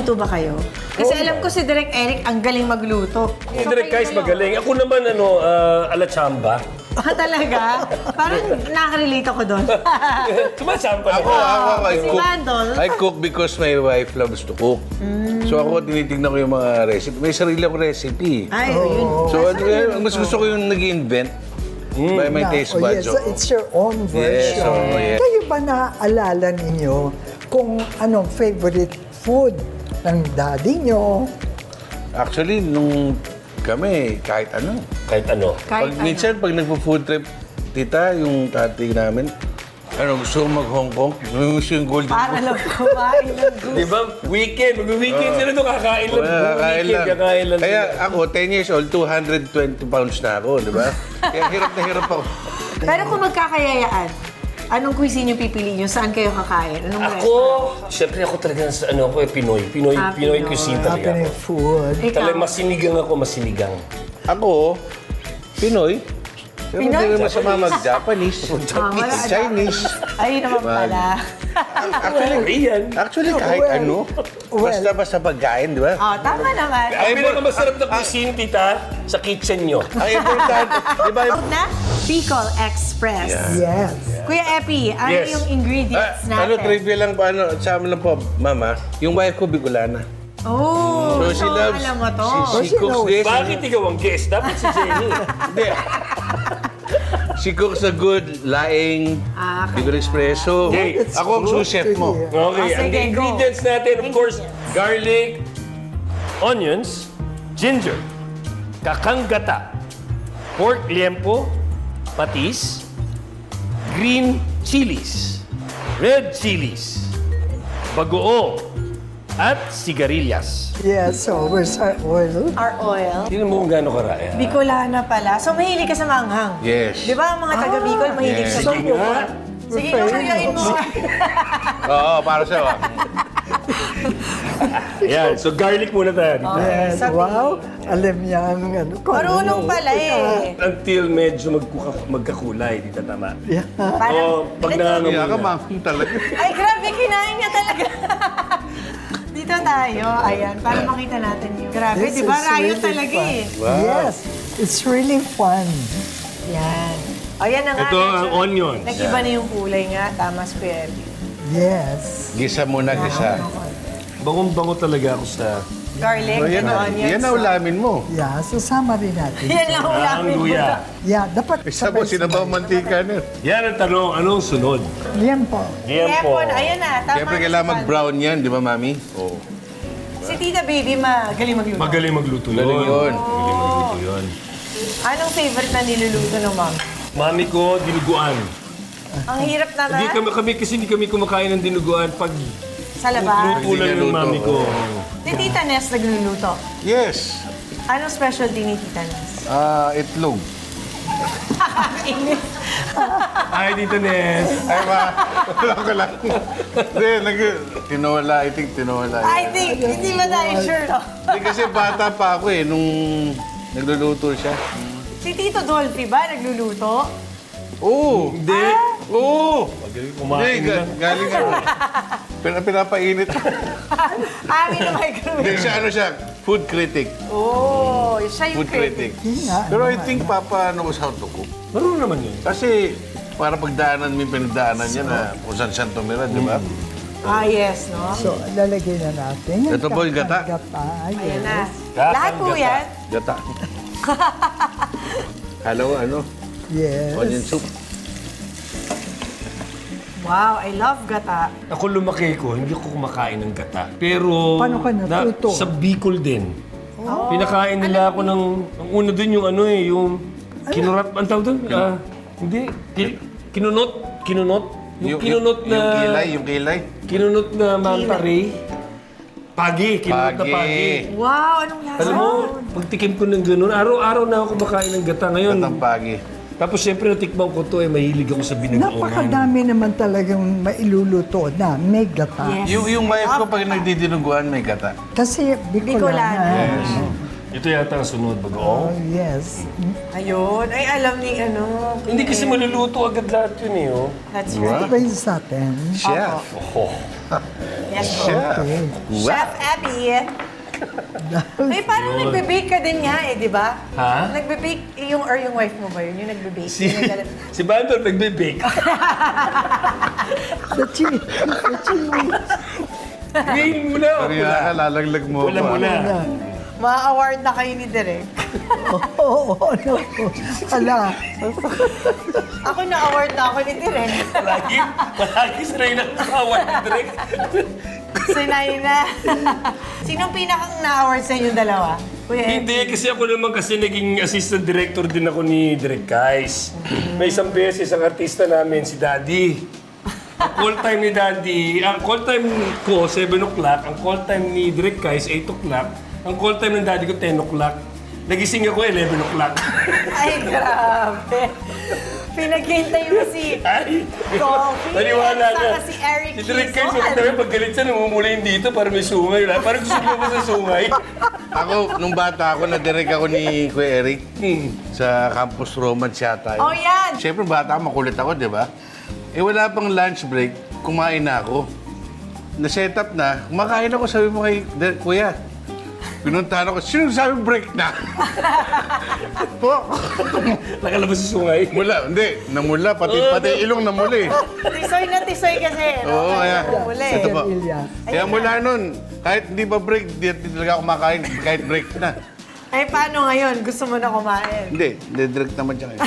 Nagluluto ba kayo? Kasi alam ko si Direk Eric ang galing magluto. Si Direk Kais magaling. Ako naman, ala-chamba. Talaga? Parang nakaka-relate ako doon. Sumasamba Ako, naman. I Si cook. Mandol. I cook because my wife loves to cook. So ako, tinitignan ko yung mga recipe. May sarili akong recipe. Ay, yun. So, ang mas gusto ko yung nag-invent by my taste buds. yes, so it's your own version. Yes. Kayo ba naaalala ninyo kung anong favorite food ng daddy nyo? Actually, nung kami, kahit ano. Kahit ano. Kahit Minsan, pag nagpo-food trip, tita, yung tatay namin, gusto ko mag-Hong Kong. Gusto yung golden Para lang kumain ng gusto. Di ba? Weekend. Mag-weekend sila doon. Kakain lang. Kakain lang. Kaya ako, 10 years old, 220 pounds na ako, di ba? Kaya hirap na hirap ako. Pero kung magkakayayaan, anong cuisine yung pipili nyo? Saan kayo kakain? Anong Ako, siyempre ako talaga sa Pinoy. Pinoy Pinoy. cuisine talaga Happening ako. food. Talagang masinigang ako, masinigang. Ako, Pinoy. Pero Pinoy? hindi naman masama mag-Japanese, Chinese. Ay, naman pala. Actually, kahit ano. Basta pagkain, di ba? Oh, tama naman. Ang pinakamasarap na cuisine, tita, sa kitchen nyo. Ang importante, di ba? Out na? Bicol Express. Yes. Kuya Epi, ano Yes. yung ingredients natin? Trivia lang po, sa amin lang po, mama, yung wife ko, Bicolana. Oh, So, she loves, alam mo to. she cooks this. Bakit ikaw ang guest? Dapat si Jenny. Hindi. She cooks a good laing, Bicol Espresso. Okay. Ako ang sous chef mo. Okay, Oh, ang sige, ingredients natin, of course, garlic, onions, ginger, kakanggata, pork liempo, patis, green chilies, red chilies, bagoong, at sigarilyas. Yes, so where's our oil? Our oil. Tingnan mo kung gaano karaya. Bicolana pala. So, mahilig ka sa manghang. Yes. Di ba ang mga taga-Bicol mahilig yes. sa Sige nga. Sige, kuyain mo. Oo, para sa'yo. Ayan, so garlic muna tayo. dito. Yes, Sabi. wow. Alam niya ang ano. kung Marunong ano. pala eh. Until medyo magkakulay, di tama. Parang, Pag nangangamoy Kaya ka, na. ma'am, talaga. ay, grabe, kinain niya talaga. Dito tayo. Ayan, para makita natin yung... Grabe, This di ba? is Rayo really talaga fun. eh. Yes, it's really fun. Yan. Ayan na nga. Ito ang onions. Nag-iba na yung kulay nga. Tama, Square. Yes. Gisa muna, gisa. Bangong-bango talaga ako sa... Garlic Yan and na, onions. yan na ulamin mo. Yeah, susama rin natin. Yan ang Ang ulamin mo. luya. Yeah, dapat Isa po, sinabaw mantika na. Yan ang tanong, anong sunod? Yan po. Liempo. Lepon, ayan na. Tama Siyempre, na kailangan si mag-brown yan, di ba, mami? Oo. Si Tita Baby, magaling magluto. Magaling magluto yun. Galing yun. Magaling magluto yun. Anong favorite na niluluto ng mom? Mami ko, dinuguan. Ang hirap naman. Hindi kami kumakain ng dinuguan pag Sa labas. luto lang yung mami ko. Si Tita Ness nagluluto. Yes. Anong specialty ni Tita Ness? Itlog. English. Ay, Tito Ness. Ay, wala ko lang. Hindi, tinola, I think tinola. I think, hindi ba tayo sure, no? Hindi kasi bata pa ako nung nagluluto siya. Si Tito Dolphy ba nagluluto? Oo! Hindi. Oo! Magaling Hindi, kumain lang. galing ako. Pinapainit. Amin na microwave. Hindi, siya, food critic. Oh, siya yung Food critic. Yun nga, Pero ano I think Papa knows how to cook. Marunong naman yun. Kasi para pagdaanan mo yung pinagdaanan niya na kung saan tumira, di ba? Ah, yes, no? So, lalagay na natin. Ito po yung gata. Gata, Ayan yes. na. Gata, Lahat po gata. yan. Gata. Hello, Yes. onion soup. Wow, I love gata. Ako lumaki ko, hindi ko kumakain ng gata. Pero Paano ka natuto? sa Bicol din. Pinakain nila ako ng... Ang una dun yung yung... Kinurat, ang tawag dun? Hindi. Kinunot. Yung kinunot na... Yung kilay. Kinunot na mantari. Pagi. Kinunot na pagi. Wow, anong lasa? Alam mo, pagtikim ko ng gano'n, araw-araw na ako kumakain ng gata ngayon. Gatang pagi. Tapos siyempre natikman ko to, mahilig ako sa binagoongan. Napakadami naman talagang mailuluto na may gata. Yes. Yung wife ko pag nagdidinuguan, may gata. Kasi Bicolana. Bicolana. Ito yata ang sunod, Oh, bagoong. yes. Ayun. Ay, alam ni Hindi kasi maluluto agad lahat yun eh, oh. That's Ito right. ba yung sa atin? Chef. Oh. Yes po. Okay. Chef Abby. Ay, parang nagbe-bake ka din nga eh, di ba? Ha? Nagbe-bake, yung wife mo ba yun? Yung nagbe-bake? Si, Yung nagdala- si Bandor nagbe-bake. Sa chin. Sa chin mo. Ngayon muna. Kaya ka, lalaglag mo Wala ako. muna. Ma-award na kayo ni Direk. Oo, ano. Ala. Ako na-award na ako ni Direk. Palagi sanay na kawan ni Direk. Sinay na. Sinong pinakang na-award sa inyong dalawa? Kuya Eddie? Hindi, kasi ako naman kasi naging assistant director din ako ni Direk Kais. May isang beses ang artista namin, si Daddy. Ang call time ni Daddy, ang call time ko, 7 o'clock. Ang call time ni Direk Kais, 8 o'clock. Ang call time ng Daddy ko, 10 o'clock. Nagising ako, 11 o'clock. Ay, grabe. Pinaghintay mo si Ay, Coffee. naniwala Saka ka. si Eric Si Direk Kais, Quezon. sabi pag galit siya, namumula yung dito para may sungay. Parang gusto ko ba sa sungay? Ako, nung bata ako, nadirect ako ni Kuya Eric sa Campus Romance yata. Oh, yan. Siyempre, bata ako, makulit ako, di ba? Eh, wala pang lunch break, kumain na ako. Na-set up na, kumakain ako, sabi mo kay Kuya. Pinuntahan ako, sino sabi break na? Po. Nakalabas sa sungay. Mula, hindi. Namula, pati ilong namuli. Tisoy na tisoy kasi. No? Oo, kaya. Muli. Ito po. Ilya. Kaya mula nun, kahit hindi ba break, di talaga ako kumakain, kahit break na. Ay, paano ngayon? Gusto mo na kumain? Hindi, direct naman siya ngayon.